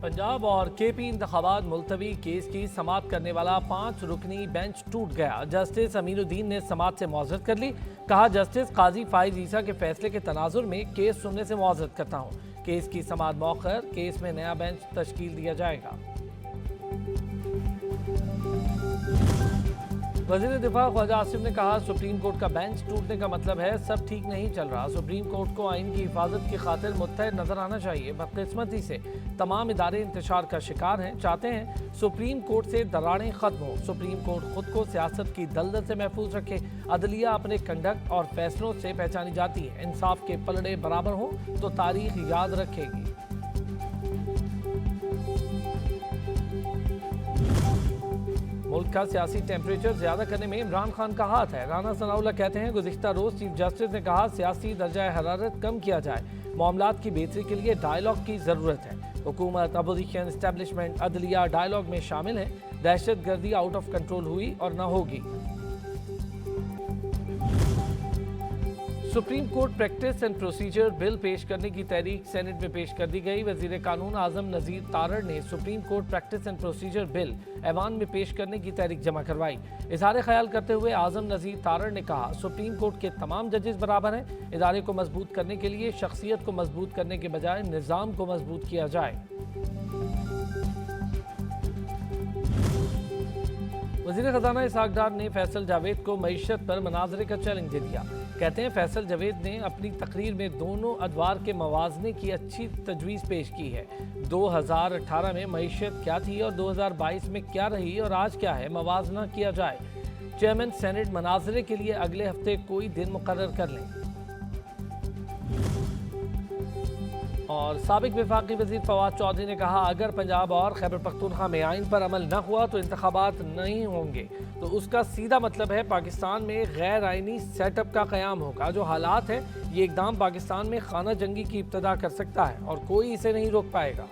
पंजाब और केपी इंतखाबात मुलतवी केस की समाअत करने वाला 5 रुकनी बेंच टूट गया। जस्टिस अमीनुद्दीन ने समाअत से मुआज़रत कर ली। कहा, जस्टिस काजी फाइज ईसा के फैसले के तनाजुर में केस सुनने से मुआज़रत करता हूँ। केस की समाअत मौखर, केस में नया बेंच तश्कील दिया जाएगा। वज़ीर दिफा ख्वाजा आसिफ ने कहा, सुप्रीम कोर्ट का बेंच टूटने का मतलब है सब ठीक नहीं चल रहा। सुप्रीम कोर्ट को आइन की हिफाजत की खातिर मुत्तहद नजर आना चाहिए। बदकिस्मती से तमाम इदारे इंतशार का शिकार हैं। चाहते हैं सुप्रीम कोर्ट से दरारें खत्म हो। सुप्रीम कोर्ट खुद को सियासत की दलदल से महफूज रखे। अदलिया अपने कंडक्ट और फैसलों से पहचानी जाती है। इंसाफ के पलड़े बराबर हो तो तारीख याद रखेगी। मुल्क का सियासी टेम्परेचर ज्यादा करने में इमरान खान का हाथ है। राना सनाउल्लाह कहते हैं, गुज़िश्ता रोज चीफ जस्टिस ने कहा सियासी दर्जा हरारत कम किया जाए। मामलात की बेहतरी के लिए डायलॉग की जरूरत है। हुकूमत, अपोजिशन, एस्टेब्लिशमेंट, अदलिया डायलॉग में शामिल है। दहशत गर्दी आउट ऑफ कंट्रोल हुई और न होगी। Supreme court practice and procedure bill पेश करने की तहरीक सेनेट में पेश कर दी गई। वजीर कानून आजम नज़ीर तारड़ ने supreme court practice and procedure bill ऐवान में पेश करने की तहरीक जमा करवाई। इजहार ख्याल करते हुए आजम नज़ीर तारड़ ने कहा, सुप्रीम कोर्ट के तमाम जजेस बराबर हैं। इदारे को मजबूत करने के लिए शख्सियत को मजबूत करने के बजाय निज़ाम को मजबूत किया जाए। वज़ीर ख़जाना इसहाक डार ने फैसल जावेद को मईशत पर मनाजरे का चैलेंज दे दिया। कहते हैं, फैसल जावेद ने अपनी तकरीर में दोनों अदवार के मवाजने की अच्छी तजवीज़ पेश की है। 2018 में मईशत क्या थी और 2022 में क्या रही और आज क्या है, मवाजना किया जाए। चेयरमैन सेनेट मनाजरे के लिए अगले हफ्ते कोई दिन मुकर्रर कर लें। और साबिक वफाकी वज़ीर फवाद चौधरी ने कहा, अगर पंजाब और खैबर पख्तूनख्वा में आइन पर अमल न हुआ तो इंतखाबात नहीं होंगे, तो उसका सीधा मतलब है पाकिस्तान में गैर आइनी सेटअप का क़याम होगा। जो हालात हैं, ये इकदाम पाकिस्तान में खाना जंगी की इब्तदा कर सकता है और कोई इसे नहीं रोक पाएगा।